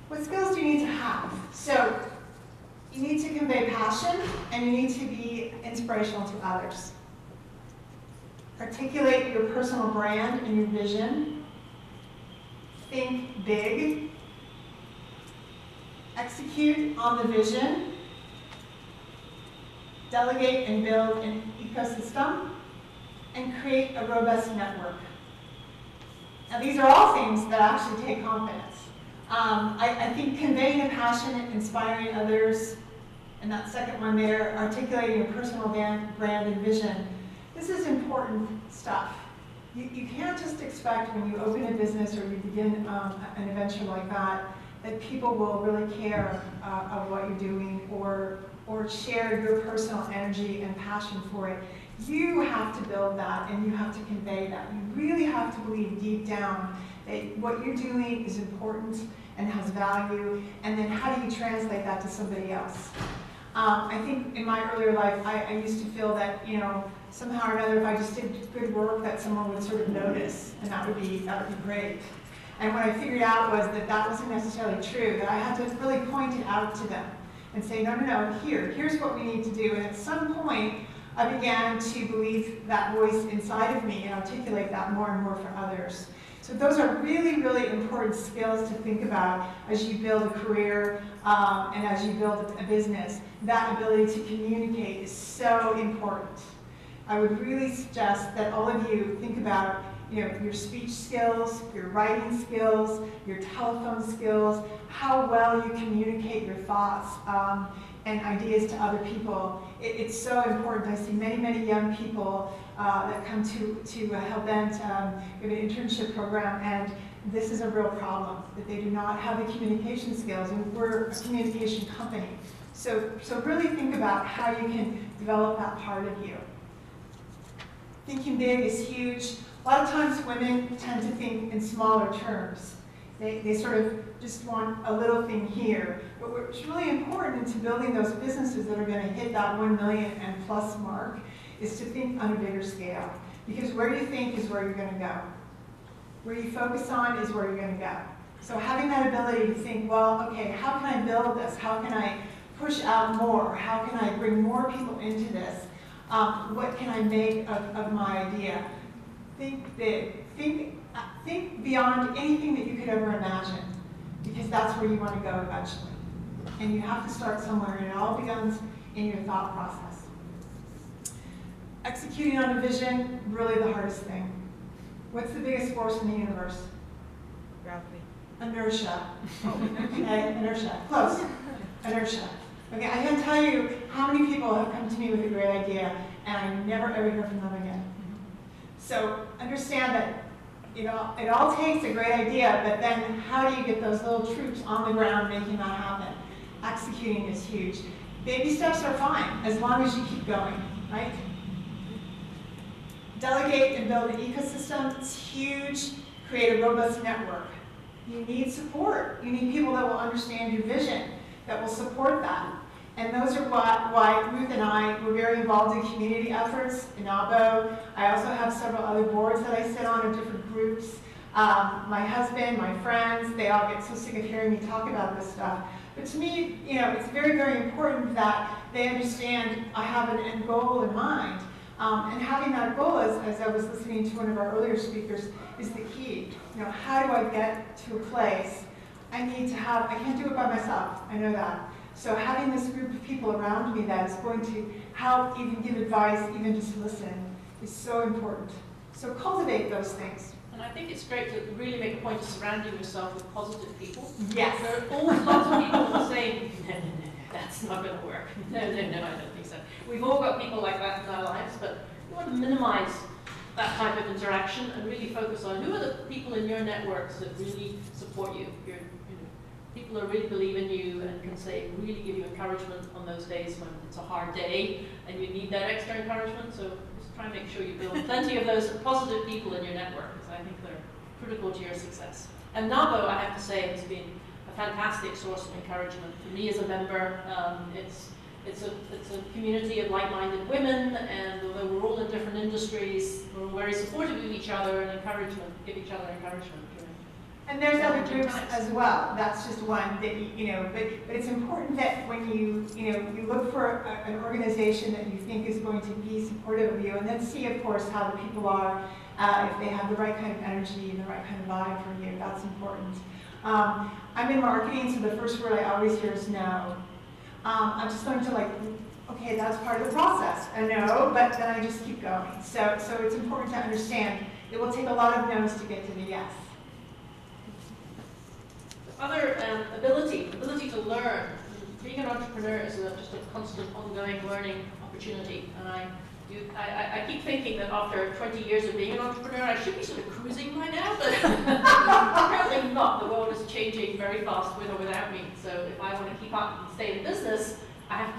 What skills do you need to have? So you need to convey passion, and you need to be inspirational to others. Articulate your personal brand and your vision. Think big. Execute on the vision. Delegate and build an ecosystem. And create a robust network. Now, these are all things that actually take confidence. I think conveying a passion, inspiring others, and that second one there, articulating your personal brand and vision, this is important stuff. You can't just expect when you open a business or you begin an adventure like that people will really care of what you're doing or share your personal energy and passion for it. You have to build that, and you have to convey that. You really have to believe deep down that what you're doing is important and has value, and then how do you translate that to somebody else? I think in my earlier life, I used to feel that, somehow or another, if I just did good work, that someone would sort of notice, and that would be great. And what I figured out was that wasn't necessarily true, that I had to really point it out to them and say, no, here's what we need to do. And at some point, I began to believe that voice inside of me and articulate that more and more for others. So those are really, really important skills to think about as you build a career and as you build a business. That ability to communicate is so important. I would really suggest that all of you think about your speech skills, your writing skills, your telephone skills, how well you communicate your thoughts and ideas to other people. It's so important. I see many, many young people that come to Hellbent. We have an internship program, and this is a real problem, that they do not have the communication skills, and we're a communication company. So really think about how you can develop that part of you. Thinking big is huge. A lot of times women tend to think in smaller terms. They sort of just want a little thing here. But what's really important into building those businesses that are going to hit that 1 million and plus mark is to think on a bigger scale. Because where you think is where you're going to go. Where you focus on is where you're going to go. So having that ability to think, well, okay, how can I build this? How can I push out more? How can I bring more people into this? What can I make of my idea? Think big. Think beyond anything that you could ever imagine, because that's where you want to go eventually. And you have to start somewhere, and it all begins in your thought process. Executing on a vision, really the hardest thing. What's the biggest force in the universe? Gravity. Inertia. Okay, inertia. Close. Inertia. Okay, I can't tell you how many people have come to me with a great idea, and I never ever hear from them again. So understand that it all takes a great idea, but then how do you get those little troops on the ground making that happen? Executing is huge. Baby steps are fine, as long as you keep going, right? Delegate and build an ecosystem. It's huge. Create a robust network. You need support. You need people that will understand your vision, that will support that. And those are why Ruth and I were very involved in community efforts in NAWBO. I also have several other boards that I sit on of different groups. My husband, my friends, they all get so sick of hearing me talk about this stuff. But to me, it's very, very important that they understand I have an end goal in mind. And having that goal, as I was listening to one of our earlier speakers, is the key. How do I get to a place? I can't do it by myself, I know that. So having this group of people around me that is going to help, even give advice, even just listen, is so important. So cultivate those things. And I think it's great to really make a point of surrounding yourself with positive people. Yes. There are always lots of people who are saying, no, that's not going to work. No, I don't think so. We've all got people like that in our lives, but you want to minimize that type of interaction and really focus on who are the people in your networks that really support you. People who really believe in you and can really give you encouragement on those days when it's a hard day and you need that extra encouragement. So just try and make sure you build plenty of those positive people in your network, because I think they're critical to your success. And NAWBO, I have to say, has been a fantastic source of encouragement for me as a member. It's a community of like-minded women, and although we're all in different industries, we're very supportive of each other and give each other encouragement And there's other challenging groups times. as well. That's just one that but it's important that when you look for an organization that you think is going to be supportive of you, and then see, of course, how the people are, if they have the right kind of energy and the right kind of vibe for you. That's important. I'm in marketing, so the first word I always hear is no. I'm just going to okay, that's part of the process, a no, but then I just keep going. So it's important to understand it will take a lot of no's to get to the yes. Other ability to learn. Being an entrepreneur is just a constant, ongoing learning opportunity. And I keep thinking that after 20 years of being an entrepreneur, I should be sort of cruising by now, but apparently not. The world is changing very fast with or without me. So if I want to keep up and stay in business, I have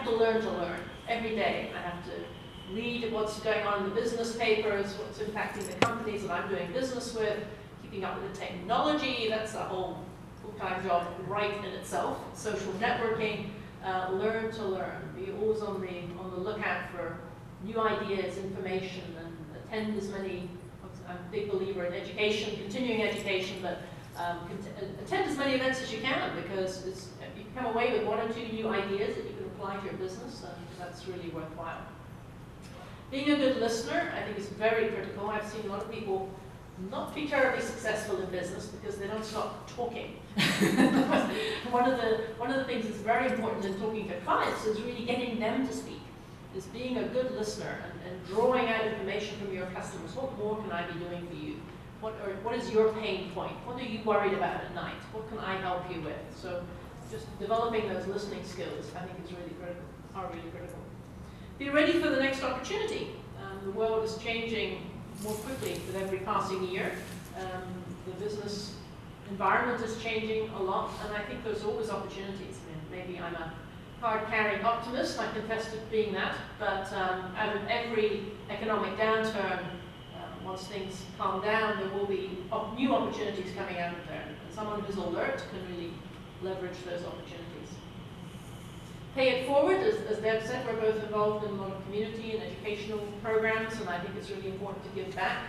to learn to learn every day. I have to read what's going on in the business papers, what's impacting the companies that I'm doing business with, keeping up with the technology. That's a whole full-time job right in itself. Social networking, learn to learn. Be always on the lookout for new ideas, information, and attend as many. I'm a big believer in education, continuing education, but attend as many events as you can, because you can come away with 1 or 2 new ideas that you can apply to your business, and that's really worthwhile. Being a good listener, I think, is very critical. I've seen a lot of people not be terribly successful in business because they don't stop talking. One of the things that's very important in talking to clients is really getting them to speak, is being a good listener and drawing out information from your customers. What more can I be doing for you? What is your pain point? What are you worried about at night? What can I help you with? So just developing those listening skills, I think, is really critical. Be ready for the next opportunity. The world is changing more quickly with every passing year. The business environment is changing a lot, and I think there's always opportunities. Maybe I'm a card-carrying optimist, I confess to being that, but out of every economic downturn, once things calm down, there will be new opportunities coming out of there. And someone who's alert can really leverage those opportunities. Pay it forward, as Deb said, we're both involved in a lot of community and educational programs, and I think it's really important to give back.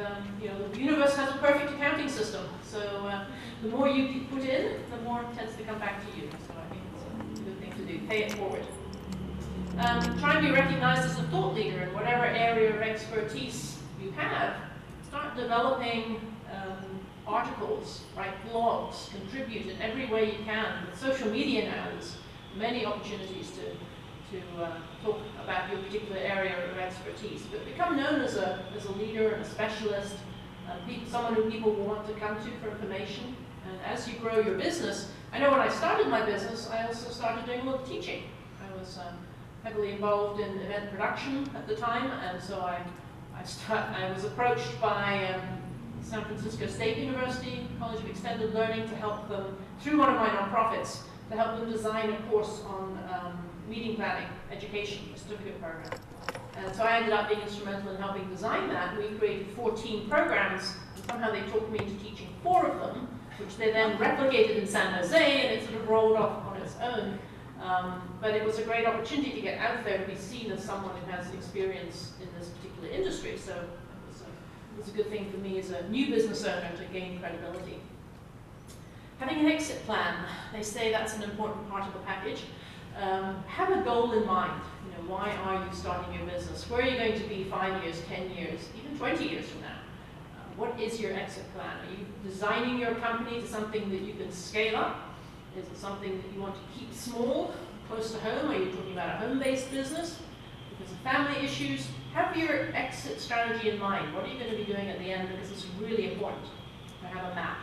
The universe has a perfect accounting system, so the more you put in, the more it tends to come back to you. So I think it's a good thing to do. Pay it forward. Try and be recognized as a thought leader in whatever area of expertise you have. Start developing articles, write blogs, contribute in every way you can. With social media now, there's many opportunities to talk about your particular area of expertise. But become known as a leader and a specialist, someone who people will want to come to for information. And as you grow your business, I know when I started my business, I also started doing a little teaching. I was heavily involved in event production at the time, and so I was approached by San Francisco State University College of Extended Learning to help them, through one of my nonprofits, to help them design a course on meeting planning education, a certificate program. And so I ended up being instrumental in helping design that. We created 14 programs, and somehow they talked me into teaching 4 of them, which they then replicated in San Jose, and it sort of rolled off on its own. But it was a great opportunity to get out there and be seen as someone who has experience in this particular industry. So it was a good thing for me as a new business owner to gain credibility. Having an exit plan, they say that's an important part of the package. Have a goal in mind. Why are you starting your business? Where are you going to be 5 years, 10 years, even 20 years from now? What is your exit plan? Are you designing your company to something that you can scale up? Is it something that you want to keep small, close to home? Are you talking about a home-based business? Because of family issues, have your exit strategy in mind. What are you going to be doing at the end? Because it's really important to have a map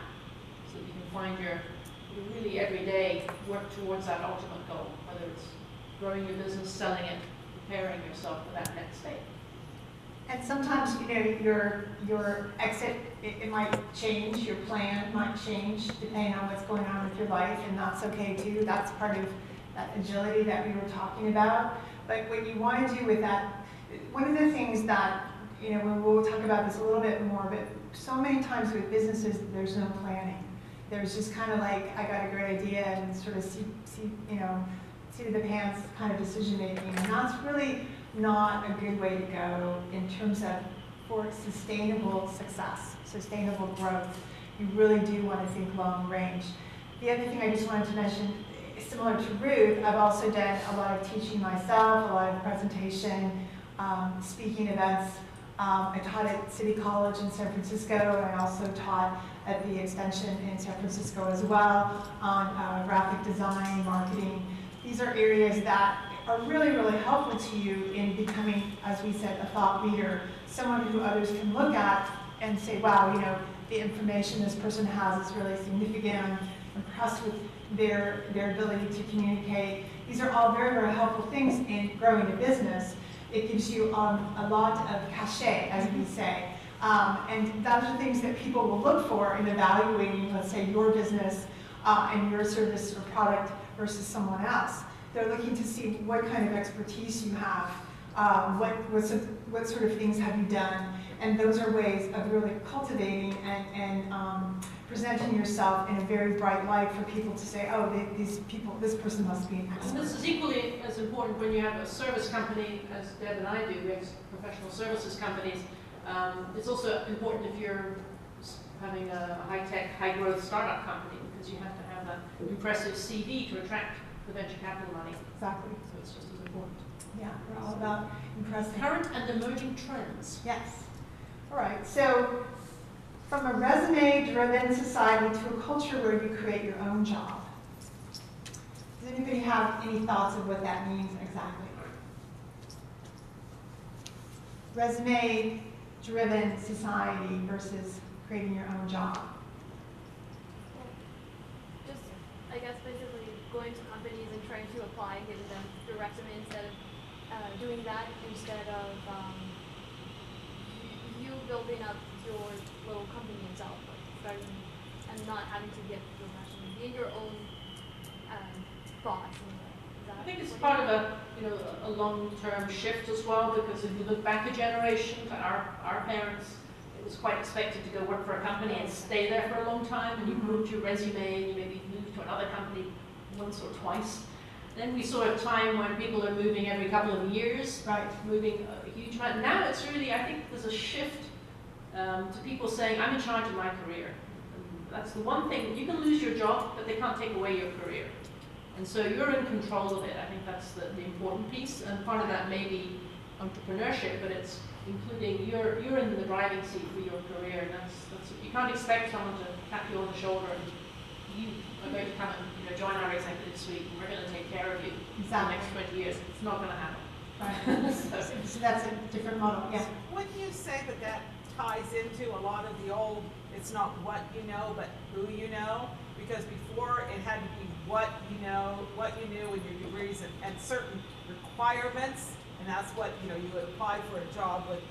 so that you can find your really every day work towards that ultimate goal, whether it's growing your business, selling it, preparing yourself for that next stage. And sometimes, your exit, it might change, your plan might change depending on what's going on with your life, and that's okay too. That's part of that agility that we were talking about. But what you want to do with that, one of the things that, we'll talk about this a little bit more, but so many times with businesses, there's no planning. There's just kind of like, I got a great idea, and sort of seat of the pants kind of decision making. And that's really not a good way to go in terms of for sustainable success, sustainable growth. You really do want to think long range. The other thing I just wanted to mention, similar to Ruth, I've also done a lot of teaching myself, a lot of presentation, speaking events. I taught at City College in San Francisco, and I also taught at the extension in San Francisco as well on graphic design, marketing. These are areas that are really, really helpful to you in becoming, as we said, a thought leader, someone who others can look at and say, wow, you know, the information this person has is really significant. I'm impressed with their ability to communicate. These are all very, very helpful things in growing a business. It gives you a lot of cachet, as we say. And those are things that people will look for in evaluating, let's say, your business and your service or product versus someone else. They're looking to see what kind of expertise you have, what sort of things have you done, and those are ways of really cultivating and presenting yourself in a very bright light for people to say, oh, this person must be an expert. And this is equally as important when you have a service company, as Deb and I do. We have professional services companies. It's also important if you're having a high-tech, high-growth startup company, because you have to have an impressive CV to attract the venture capital money. Exactly. So it's just as important. Yeah, we're all about impressing. Current and emerging trends. Yes. All right, so from a resume-driven society to a culture where you create your own job. Does anybody have any thoughts of what that means exactly? Resume-driven society versus creating your own job. Just, I guess, basically going to companies and trying to apply, giving them your resume instead of doing that, instead of you building up your little company itself, like starting and not having to give your resume, being your own boss. I think it's part of a long-term shift as well, because if you look back a generation to our parents, it was quite expected to go work for a company and stay there for a long time, and you moved your resume and you maybe moved to another company once or twice. Then we saw a time when people are moving every couple of years, Right. moving a huge amount. Now it's really, I think there's a shift to people saying, I'm in charge of my career. And that's the one thing. You can lose your job, but they can't take away your career. And so you're in control of it. I think that's the important piece. And part of that may be entrepreneurship, but it's including you're in the driving seat for your career. And that's you can't expect someone to tap you on the shoulder and you are going to come and join our executive suite and we're going to take care of you for the next 20 years. It's not going to happen. Right. So that's a different model. Yeah. Wouldn't you say that that ties into a lot of the old, it's not what you know, but who you know? Because before it had to be what you know, what you knew in your degrees and certain requirements, and that's what, you would apply for a job with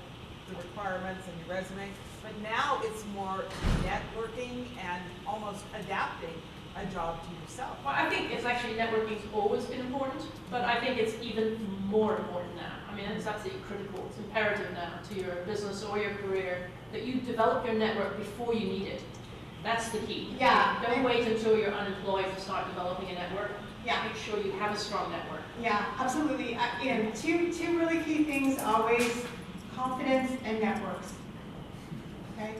the requirements and your resume. But now it's more networking and almost adapting a job to yourself. Well, I think it's actually networking's always been important, but I think it's even more important now. I mean, it's absolutely critical. It's imperative now to your business or your career that you develop your network before you need it. That's the key. Yeah. Don't wait until you're unemployed to start developing a network. Yeah. Make sure you have a strong network. Yeah, absolutely. Two really key things always: confidence and networks. Okay.